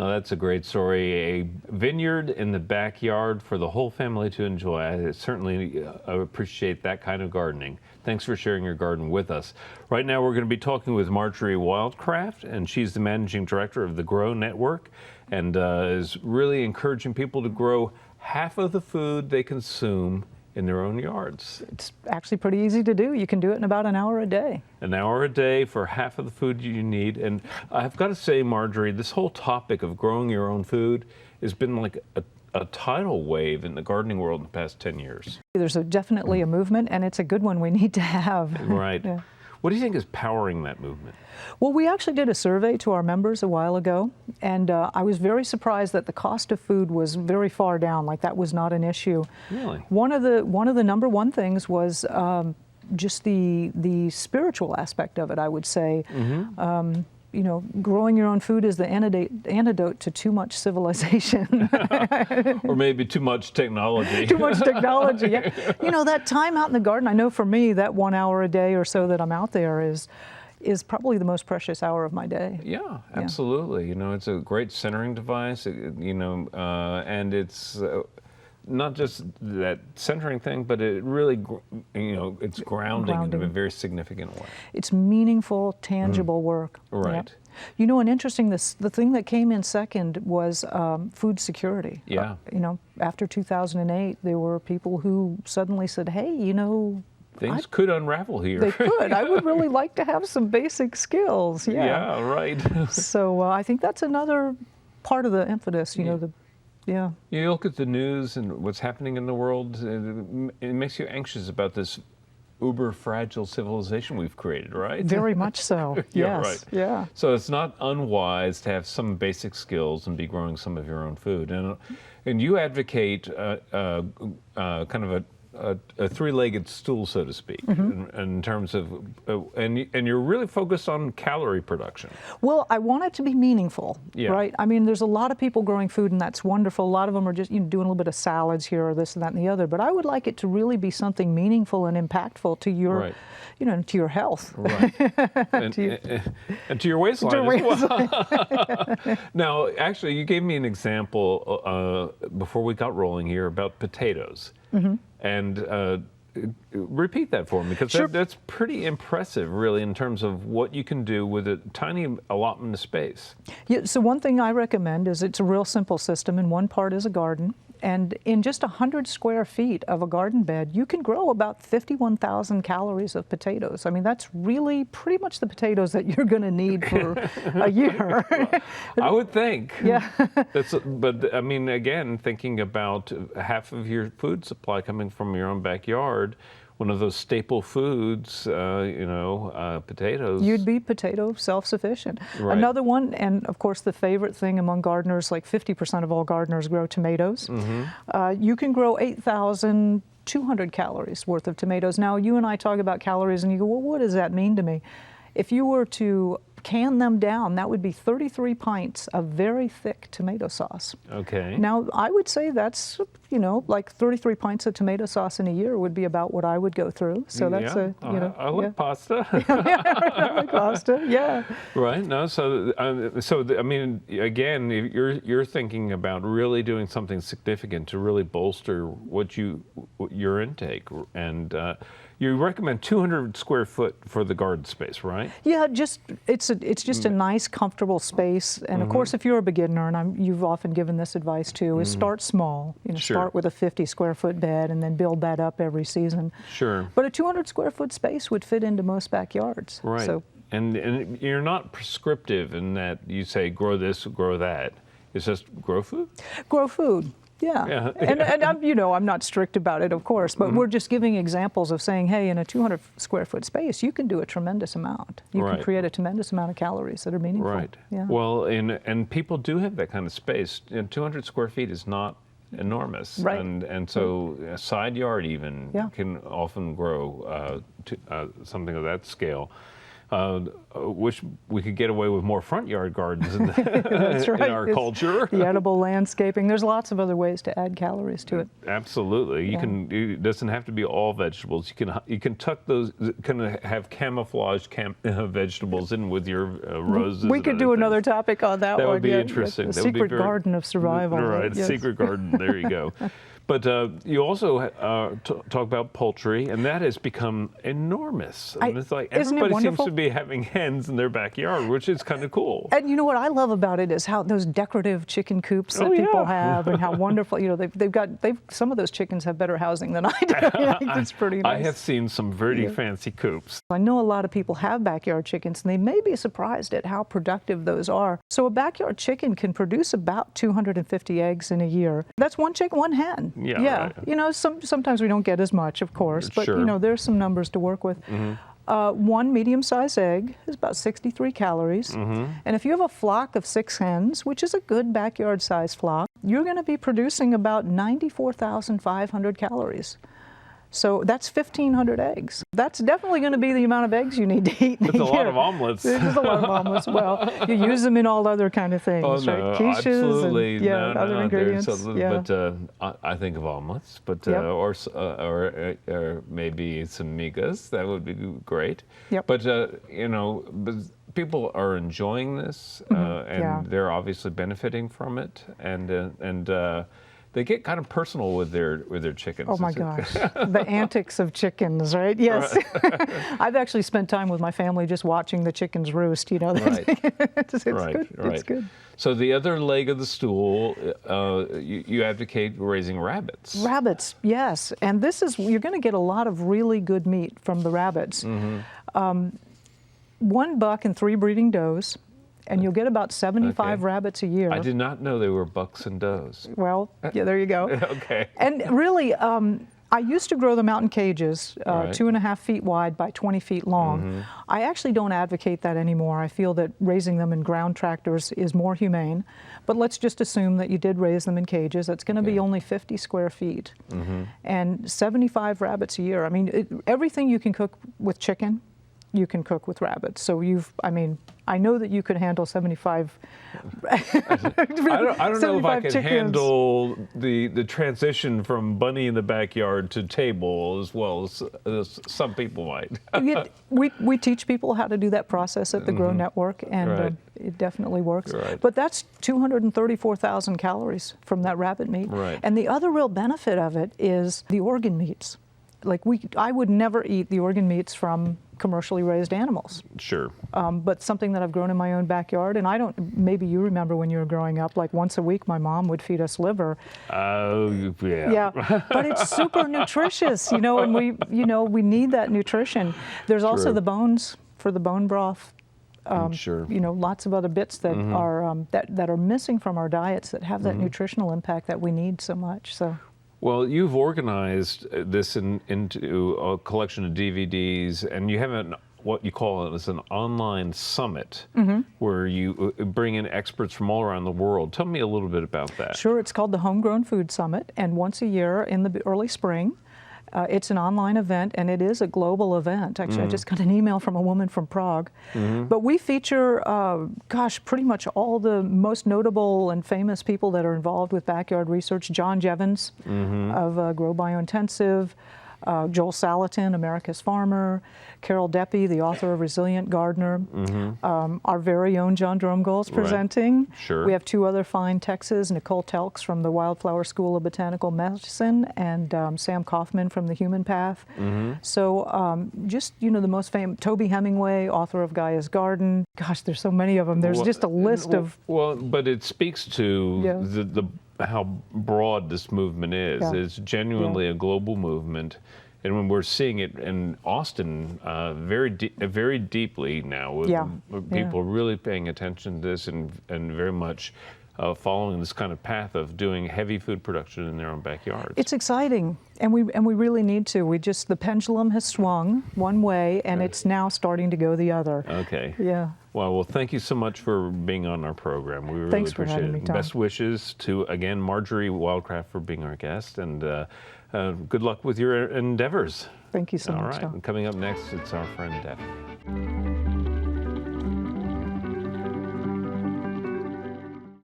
Now, that's a great story. A vineyard in the backyard for the whole family to enjoy. I certainly appreciate that kind of gardening. Thanks for sharing your garden with us. Right now, we're going to be talking with Marjorie Wildcraft, and she's the managing director of the Grow Network, and is really encouraging people to grow half of the food they consume in their own yards. It's actually pretty easy to do. You can do it in about an hour a day. An hour a day for half of the food you need. And I've got to say, Marjorie, this whole topic of growing your own food has been like a tidal wave in the gardening world in the past 10 years. There's definitely a movement, and it's a good one we need to have. Right. Yeah. What do you think is powering that movement? Well, we actually did a survey to our members a while ago, and I was very surprised that the cost of food was very far down, like that was not an issue. Really? One of the number one things was just the spiritual aspect of it, I would say. Mm-hmm. You know, growing your own food is the antidote to too much civilization. Or maybe too much technology. Too much technology, yeah. You know, that time out in the garden, I know for me, that 1 hour a day or so that I'm out there is probably the most precious hour of my day. Yeah, absolutely. You know, it's a great centering device, you know, and it's not just that centering thing, but it really, you know, it's grounding in a very significant way. It's meaningful, tangible work. Right. Yep. You know, and interesting, the thing that came in second was food security. Yeah. You know, after 2008, there were people who suddenly said, hey, you know, things could unravel here. They could. I would really like to have some basic skills. Yeah. Yeah, right. So I think that's another part of the impetus, you know, yeah. You look at the news and what's happening in the world, it makes you anxious about this uber fragile civilization we've created, right? Very much so. Yeah, yes. right. Yeah. So it's not unwise to have some basic skills and be growing some of your own food. And you advocate kind of a three-legged stool, so to speak, in terms of, and you're really focused on calorie production. Well, I want it to be meaningful, right? I mean, there's a lot of people growing food, and that's wonderful. A lot of them are just, you know, doing a little bit of salads here or this and that and the other. But I would like it to really be something meaningful and impactful to your, you know, to your health, right? And to your waistline as well. Now, actually, you gave me an example before we got rolling here about potatoes. And repeat that for me, because that's pretty impressive, really, in terms of what you can do with a tiny allotment of space. Yeah, so one thing I recommend is it's a real simple system, and one part is a garden. And in just 100 square feet of a garden bed, you can grow about 51,000 calories of potatoes. I mean, that's really pretty much the potatoes that you're going to need for a year. I would think. Yeah. But I mean, again, thinking about half of your food supply coming from your own backyard, one of those staple foods, you know, potatoes. You'd be potato self-sufficient. Right. Another one, and of course the favorite thing among gardeners, like 50% of all gardeners grow tomatoes. You can grow 8,200 calories worth of tomatoes. Now, you and I talk about calories, and you go, well, what does that mean to me? If you were to can them down, that would be 33 pints of very thick tomato sauce. Okay. Now, I would say that's, you know, like 33 pints of tomato sauce in a year would be about what I would go through. So that's you know. I like pasta. I like pasta, yeah. Right. No, so I mean, again, you're thinking about really doing something significant to really bolster your intake, and you recommend 200 square foot for the garden space, right? Yeah, it's just a nice, comfortable space. And of course, if you're a beginner, and you've often given this advice too, is start small. You know, start with a 50 square foot bed and then build that up every season. Sure. But a 200 square foot space would fit into most backyards. Right. So, and you're not prescriptive in that you say grow this, grow that. It's just grow food? Grow food. Yeah. And I'm, you know, I'm not strict about it, of course, but we're just giving examples of saying, hey, in a 200 square foot space, you can do a tremendous amount. You can create a tremendous amount of calories that are meaningful. Right. Yeah. Well, and people do have that kind of space. 200 square feet is not enormous. Right. And so a side yard even can often grow to something of that scale. Wish we could get away with more front yard gardens in, That's right. in our It's culture. The edible landscaping. There's lots of other ways to add calories to it. Absolutely, you Yeah. can. It doesn't have to be all vegetables. You can tuck those, kind of have camouflage vegetables in with your roses. We and could other do things. another topic on that That one. would be yeah. interesting. The That would be secret very- garden of survival. Right, Yes. secret garden. There you go. But you also talk about poultry, and that has become enormous. And it's like isn't it everybody seems wonderful? to be having hens in their backyard, which is kind of cool. And you know what I love about it is how those decorative chicken coops that Oh, people yeah. have, and how wonderful. You know, they've some of those chickens have better housing than I do. I think it's pretty nice. I have seen some very fancy coops. I know a lot of people have backyard chickens, and they may be surprised at how productive those are. So a backyard chicken can produce about 250 eggs in a year. That's one chicken, one hen. Yeah, right. You know, sometimes we don't get as much, of course, but Sure. you know, there's some numbers to work with. One medium-sized egg is about 63 calories. And if you have a flock of 6 hens, which is a good backyard-sized flock, you're going to be producing about 94,500 calories. So that's 1,500 eggs. That's definitely going to be the amount of eggs you need to eat in a That's a year. lot of omelets. It's just a lot of omelets. Well, you use them in all other kind of things, Oh no, right? Quiches absolutely. and other no, ingredients. there's a- Yeah. But I think of omelets, but Yep. or maybe some migas. That would be great. Yep. But you know, but people are enjoying this, and Yeah. they're obviously benefiting from it, and they get kind of personal with their chickens. Oh my gosh, the antics of chickens, right? Yes. I've actually spent time with my family just watching the chickens roost, you know. Right. It's Right, good. right. It's good. So the other leg of the stool, you advocate raising rabbits. Rabbits, yes. And you're going to get a lot of really good meat from the rabbits. One buck and 3 breeding does, and you'll get about 75 Okay. rabbits a year. I did not know they were bucks and does. Well, yeah, there you go. Okay. And really, I used to grow them out in cages, Right. 2.5 feet wide by 20 feet long. I actually don't advocate that anymore. I feel that raising them in ground tractors is more humane. But let's just assume that you did raise them in cages. That's going to be only 50 square feet. And 75 rabbits a year. I mean, everything you can cook with chicken, you can cook with rabbits. So I know that you could handle 75. I don't know if I 75 can chickens. handle the transition from bunny in the backyard to table as well as some people might. We teach people how to do that process at the Grow Network, and Right. it definitely works. Right. But that's 234,000 calories from that rabbit meat. Right. And the other real benefit of it is the organ meats. Like I would never eat the organ meats from commercially raised animals, Sure. but something that I've grown in my own backyard. And maybe you remember when you were growing up, like once a week my mom would feed us liver. Oh, yeah. Yeah, but it's super nutritious, you know, and we need that nutrition. There's also True. the bones for the bone broth. Sure. You know, lots of other bits that are that are missing from our diets that have that nutritional impact that we need so much. So. Well, you've organized this into a collection of DVDs, and you have what you call it as an online summit where you bring in experts from all around the world. Tell me a little bit about that. Sure, it's called the Homegrown Food Summit, and once a year in the early spring, it's an online event, and it is a global event. Actually, I just got an email from a woman from Prague. But we feature, pretty much all the most notable and famous people that are involved with backyard research. John Jevons of Grow Biointensive, Joel Salatin, America's Farmer, Carol Deppy, the author of Resilient Gardener, our very own John Drumgold is presenting. Sure. We have 2 other fine Texas, Nicole Telks from the Wildflower School of Botanical Medicine, and Sam Kaufman from the Human Path. So just, you know, the most famous, Toby Hemingway, author of Gaia's Garden. Gosh, there's so many of them. There's just a list of... Well, but it speaks to Yeah. the how broad this movement is. Yeah. It's genuinely a global movement. And when we're seeing it in Austin very deeply now, with Yeah. people really paying attention to this and very much following this kind of path of doing heavy food production in their own backyards. It's exciting, and we really need to. The pendulum has swung one way, and it's now starting to go the other. Okay. Yeah. Well, thank you so much for being on our program. We really Thanks for appreciate having it. me, Tom. Best wishes to, again, Marjorie Wildcraft for being our guest, and good luck with your endeavors. Thank you so All much, right. Tom. And coming up next, it's our friend Deb.